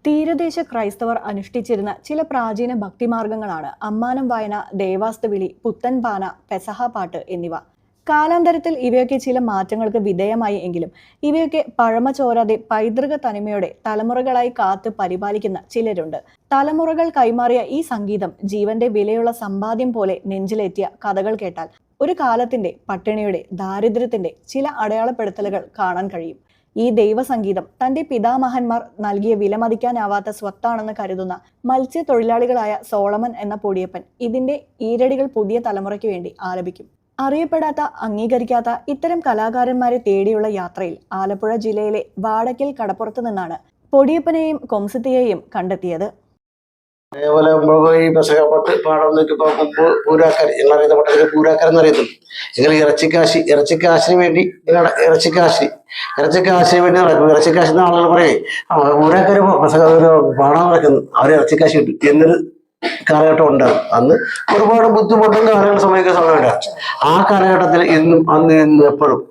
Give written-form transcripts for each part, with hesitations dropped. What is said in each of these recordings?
തീരദേശ ക്രൈസ്തവർ അനുഷ്ഠിച്ചിരുന്ന ചില പ്രാചീന ഭക്തിമാർഗങ്ങളാണ് അമ്മാനം വായന, ദേവാസ്തുവിളി, പുത്തൻപാന, പെസഹ പാട്ട് എന്നിവ. കാലാന്തരത്തിൽ ഇവയൊക്കെ ചില മാറ്റങ്ങൾക്ക് വിധേയമായി എങ്കിലും ഇവയൊക്കെ പഴമ ചോരാതെ പൈതൃക തനിമയോടെ തലമുറകളായി കാത്ത് പരിപാലിക്കുന്ന ചിലരുണ്ട്. തലമുറകൾ കൈമാറിയ ഈ സംഗീതം ജീവന്റെ വിലയുള്ള സമ്പാദ്യം പോലെ നെഞ്ചിലേറ്റിയ കഥകൾ കേട്ടാൽ ഒരു കാലത്തിന്റെ പട്ടിണിയുടെ, ദാരിദ്ര്യത്തിന്റെ ചില അടയാളപ്പെടുത്തലുകൾ കാണാൻ കഴിയും. ഈ ദൈവസംഗീതം തന്റെ പിതാമഹന്മാർ നൽകിയ വിലമതിക്കാനാവാത്ത സ്വത്താണെന്ന് കരുതുന്ന മത്സ്യത്തൊഴിലാളികളായ സോളമൻ എന്ന പൊടിയപ്പൻ ഇതിന്റെ ഈരടികൾ പുതിയ തലമുറയ്ക്ക് വേണ്ടി ആലപിക്കും. അറിയപ്പെടാത്ത, അംഗീകരിക്കാത്ത ഇത്തരം കലാകാരന്മാരെ തേടിയുള്ള യാത്രയിൽ ആലപ്പുഴ ജില്ലയിലെ വാടക്കൽ കടപ്പുറത്ത് നിന്നാണ് പൊടിയപ്പനെയും കൊംസത്തിയെയും കണ്ടെത്തിയത്. അതേപോലെ ഈ പെസഹപ്പാട്ട് പാടാൻ നോക്കിയപ്പോൾ പൂരാക്കർ, ഞങ്ങളറിയുന്ന പട്ടണത്തിൽ പൂരാക്കർ എന്നറിയത്തുള്ളൂ. ഞങ്ങൾ ഇറച്ചിക്കാശിന് വേണ്ടി ഇറച്ചിക്കാശിന് വേണ്ടി നടക്കും. ഇറച്ചിക്കാശിന് ആളുകൾ പറയേ പൂരാക്കര് പെസഹ പാടാൻ നടക്കുന്നു, അവർ ഇറച്ചിക്കാശി കിട്ടും എന്നൊരു കാലഘട്ടം ഉണ്ടാകും. അന്ന് ഒരുപാട് ബുദ്ധിമുട്ടും കാര്യങ്ങൾ സമയത്ത് സമയമുണ്ടാകും. ആ കാലഘട്ടത്തിൽ ഇന്നും എപ്പോഴും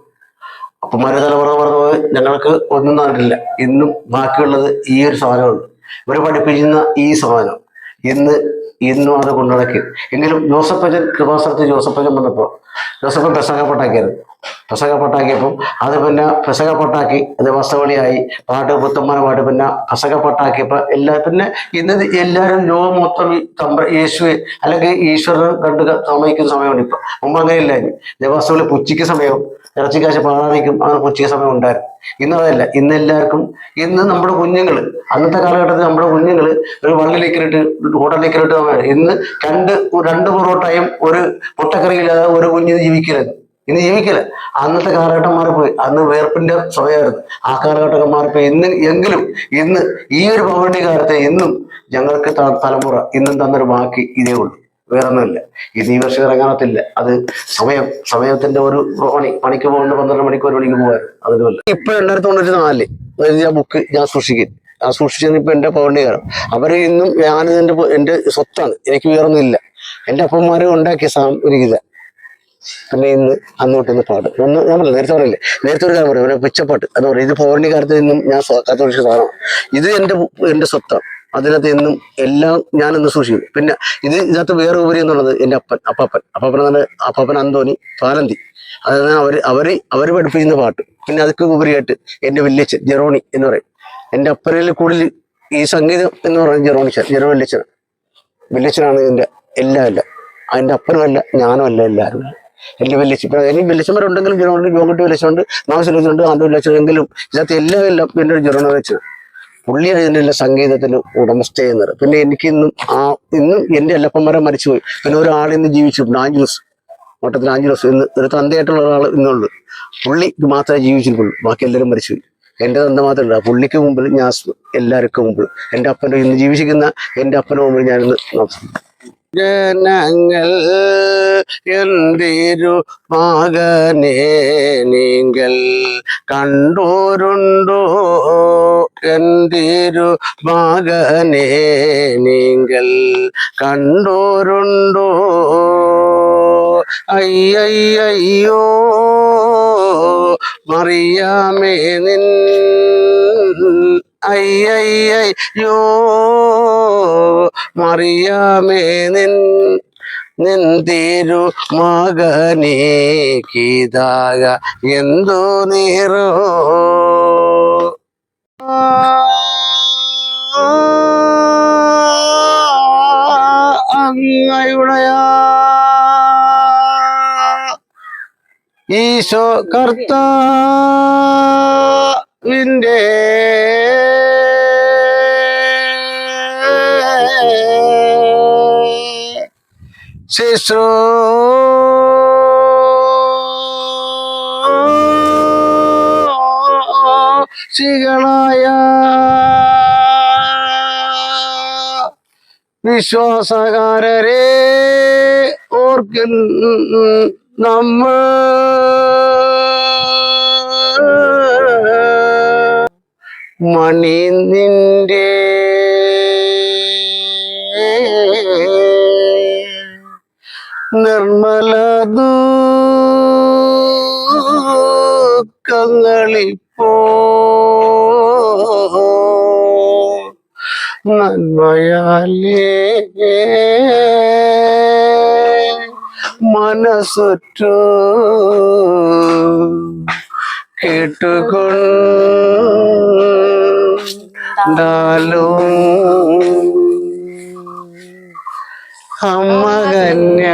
അപ്പന്മാരെ തലമുറ പറഞ്ഞത് ഞങ്ങൾക്ക് ഒന്നും നടന്നില്ല. ഇന്നും ബാക്കിയുള്ളത് ഈ ഒരു സാധനമുണ്ട്. ഇവർ പഠിപ്പിക്കുന്ന ഈ സാധനം ഇന്നും അത് കൊണ്ടുനടക്കി. എങ്കിലും ജോസഫച്ചൻ, കൃപാസനത്തിൽ ജോസഫച്ചൻ വന്നപ്പോൾ ജോസഫൻ പെസഹപ്പാട്ടാക്കിയപ്പം അത് പിന്നെ പെസഹപ്പാട്ടാക്കി, അത് വസ്തുവളിയായി പാട്ട്, പുത്തമ്മന പാട്ട്, പിന്നെ പെസഹപ്പാട്ടാക്കിയപ്പോൾ പിന്നെ ഇന്ന് എല്ലാവരും ലോകം മൊത്തം യേശുവെ അല്ലെങ്കിൽ ഈശ്വരൻ കണ്ട് സമയിക്കുന്ന സമയമുണ്ട്. ഇപ്പം മുമ്പ് അങ്ങനെയില്ല. ദേവാസ്തവളി പുച്ചിക്ക് സമയവും ഇറച്ചിക്കാശ് പാടാനിക്കും അങ്ങനെ പുച്ചിക്ക് സമയം ഉണ്ടായിരുന്നു. ഇന്ന് അതല്ല. ഇന്ന് എല്ലാവർക്കും, ഇന്ന് നമ്മുടെ കുഞ്ഞുങ്ങൾ, അന്നത്തെ കാലഘട്ടത്തിൽ നമ്മുടെ കുഞ്ഞുങ്ങൾ ഒരു വള്ളിലേക്കിട്ട് ഹോട്ടലിലേക്കിട്ട് ഇന്ന് രണ്ട് പൊറോട്ടയും ഒരു മുട്ടക്കറിയില്ലാതെ ഒരു കുഞ്ഞിന് ഇന്ന് ജീവിക്കില്ല. അന്നത്തെ കാലഘട്ടം മാറിപ്പോയി. അന്ന് വേർപ്പിന്റെ സമയമായിരുന്നു. ആ കാലഘട്ടമൊക്കെ മാറിപ്പോയി. ഇന്ന് ഈ ഒരു പൗർണി കാലത്തെ ഇന്നും ഞങ്ങൾക്ക് തലമുറ ഇന്നും തന്നൊരു ബാക്കി ഇതേ ഉള്ളൂ, വേറൊന്നുമില്ല. ഇത് ഈ വർഷം ഇറങ്ങാനത്തില്ല. അത് സമയത്തിന്റെ ഒരു പണിക്ക് പോകുന്ന 12 മണിക്ക് 1 മണിക്ക് പോകാറ്. അതിനുമല്ല. ഇപ്പൊ 1994 ബുക്ക് ഞാൻ സൂക്ഷിച്ചത് ഇപ്പൊ എന്റെ പൗർണികാരം. അവര് ഇന്നും എന്റെ സ്വത്താണ്. എനിക്ക് വേറൊന്നുമില്ല. എന്റെ അപ്പന്മാരും ഉണ്ടാക്കിയ ഒരിതില്ല. പിന്നെ അന്നോട്ട് പാട്ട് ഞാൻ പറഞ്ഞില്ല, നേരത്തെ ഒരു കാര്യം പറയാം, പിച്ചപ്പാട്ട് എന്ന് പറയും. ഇത് പൗർണികാലത്ത് നിന്നും ഞാൻ കാത്തോടിച്ച സാധനമാണ്. ഇത് എന്റെ സ്വത്താണ്. അതിനകത്ത് എന്നും എല്ലാം ഞാനൊന്ന് സൂക്ഷിക്കും. പിന്നെ ഇതിനകത്ത് വേറെ ഉപരി എന്നുള്ളത് എൻ്റെ അപ്പാപ്പൻ അന്തോണി പാലന്തി. അതായത് അവര് പഠിപ്പിക്കുന്ന പാട്ട്. പിന്നെ അതൊക്കെ ഉപരിയായിട്ട് എൻ്റെ വല്യച്ഛൻ ജെറോണി എന്ന് പറയും. എൻ്റെ അപ്പനയിൽ കൂടുതൽ ഈ സംഗീതം എന്ന് പറയുന്നത് ജെറോ വല്യച്ഛനാണ് ഇതിൻ്റെ എല്ലാം. അതിൻ്റെ അപ്പനുമല്ല, ഞാനും അല്ല, എല്ലാവരും എൻ്റെ വല്യച്ഛൻ. ഇപ്പം എനിക്ക് വല്യച്ഛന്മാരുണ്ടെങ്കിലും ജോങ്കട്ടി വല്യച്ഛനുണ്ട്, മാമസ് വല്യച്ഛനുണ്ട്, ആണ്ടോ വല്യച്ഛനെങ്കിലും ഇതിനകത്ത് എല്ലാം എൻ്റെ ഒരു ജെറോണ വെച്ചത്. പുള്ളിയാണ് ഇതിൻ്റെ സംഗീതത്തിന് ഉടമസ്ഥ ചെയ്യുന്നത്. പിന്നെ എനിക്കിന്നും എൻ്റെ അല്ലപ്പന്മാരെ മരിച്ചുപോയി. പിന്നെ ഒരാളിന്ന് ജീവിച്ചിട്ടുണ്ട്, മൊട്ടത്തിൽ ആഞ്ചലോസ് ഇന്ന് ഒരു തന്തയായിട്ടുള്ള ഒരാൾ ഇന്നുള്ളൂ. പുള്ളി മാത്രമേ ജീവിച്ചിട്ടുള്ളൂ, ബാക്കി എല്ലാവരും മരിച്ചുപോയി. എൻ്റെ തന്ത മാത്രമല്ല, പുള്ളിക്ക് മുമ്പിൽ ഞാൻ എല്ലാവർക്കും മുമ്പിൽ എൻ്റെ അപ്പൻ്റെ ഇന്ന് ജീവിച്ചിരിക്കുന്ന എൻ്റെ അപ്പൻ്റെ മുമ്പിൽ ഞാനിന്ന് ജനങ്ങൾ എന്തിരു മകനേ നിങ്ങൾ കണ്ടോരുണ്ടോ, എന്തിരു മകനേ നിങ്ങൾ കണ്ടോരുണ്ടോ, അയ്യോ മറിയാമേ അയ്യോ മറിയാമേ നിന്തിരു മകനേ കീതാക എന്തോ നീറോ അങ്ങയുടയാ ഈശോ കർത്താവിൻ്റെ ശുശ്രൂഷികളായ വിശ്വാസകാരരെ ഓർക്കും നമ്മൾ മണി നിന്റെ നിർമ്മല ദുഃഖങ്ങളിപ്പോ നന്മയാലേ മനസ്സുറ്റു കേട്ടുകൊണ്ടാലും അമ്മകന്യ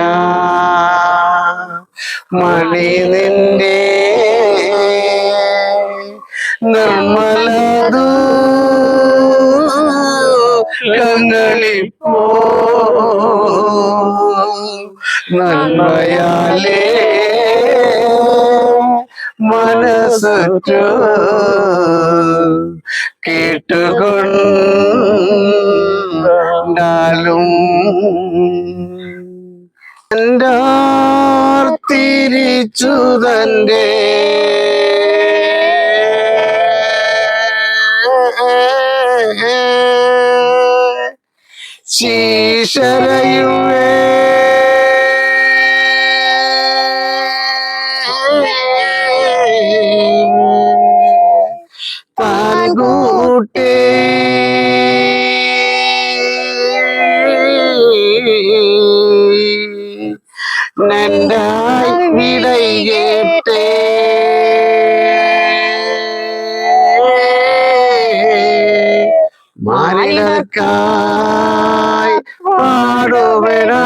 മണി നിന്റെ നിർമ്മലതു കങ്ങളിപ്പോ നന്മയാലേ മനസ്സുറ്റു കേട്ടുകൊണ്ടാലും എൻ്റെ തിരിച്ചു തന്റെ ശീശരയുവേ താൻ കൂട്ടേ നന്നായി വിടൈ കേട്ടേ മാനിടക്കായി പാടുവിടാ